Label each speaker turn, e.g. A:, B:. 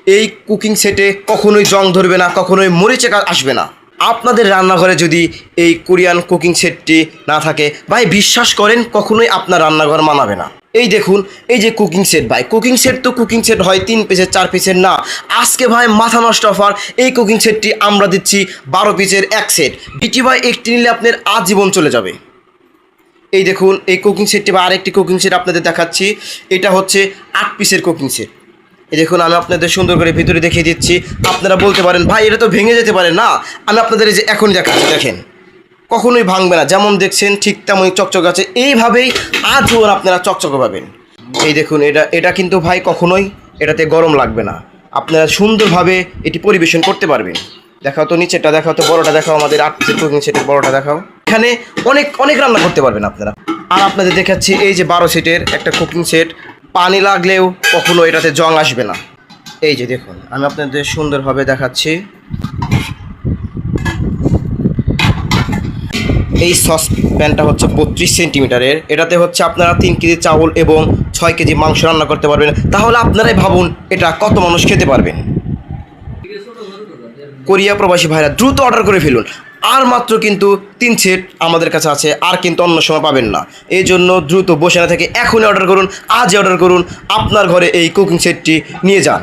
A: এই কুকিং সেটে কখনোই জং ধরবে না, কখনোই মরিচে আসবে না। আপনাদের রান্নাঘরে যদি এই কোরিয়ান কুকিং সেটটি না থাকে ভাই, বিশ্বাস করেন কখনোই আপনার রান্নাঘর মানাবে না। এই দেখুন, এই যে কুকিং সেট ভাই, কুকিং সেট তো কুকিং সেট হয় 3 পিসের 4 পিসের না। আজকে ভাই মাথা নষ্ট অফার, এই কুকিং সেটটি আমরা দিচ্ছি 12 পিসের এক সেট। এটি ভাই একটি নিলে আপনার আজীবন চলে যাবে। এই দেখুন এই কুকিং সেটটি বা আরেকটি কুকিং সেট আপনাদের দেখাচ্ছি। এটা হচ্ছে 8 পিসের কুকিং সেট। এই দেখুন আমি আপনাদের সুন্দর করে ভিতরে দেখিয়ে দিচ্ছি। আপনারা বলতে পারেন ভাই এটা তো ভেঙে যেতে পারে না, আমি আপনাদের এই যে এখন দেখাচ্ছি, দেখেন কখনোই ভাঙবে না, যেমন দেখছেন ঠিক তেমনই চকচক আছে। এইভাবেই আজীবন আপনারা চকচকে পাবেন। এই দেখুন এটা কিন্তু ভাই কখনোই এটাতে গরম লাগবে না, আপনারা সুন্দরভাবে এটি পরিবেশন করতে পারবেন। দেখাও তো নিচেরটা, দেখাও তো বড়টা, দেখাও আমাদের 8 পিসের কুকিং সেটের বড়টা দেখাও। এখানে অনেক অনেক রান্না করতে পারবেন আপনারা। আর আপনাদের দেখাচ্ছি এই যে 12 সিটের একটা কুকিং সেট, পানি লাগলেও কখনো এটাতে জং আসবে না। এই যে দেখুন আমি আপনাদের সুন্দরভাবে দেখাচ্ছি। এই সস প্যানটা হচ্ছে 32 সেন্টিমিটারের। এটাতে হচ্ছে আপনারা 3 কেজি চাউল এবং 6 কেজি মাংস রান্না করতে পারবেন। তাহলে আপনারাই ভাবুন এটা কত মানুষ খেতে পারবেন। কোরিয়া প্রবাসী ভাইরা দ্রুত অর্ডার করে ফেলুন। আর মাত্র কিন্তু 3 সেট আমাদের কাছে আছে, আর কিন্তু অন্য সময় পাবেন না। এই জন্য দ্রুত বসে না থেকে এখনই অর্ডার করুন, আজই অর্ডার করুন, আপনার ঘরে এই কুকিং সেটটি নিয়ে যান।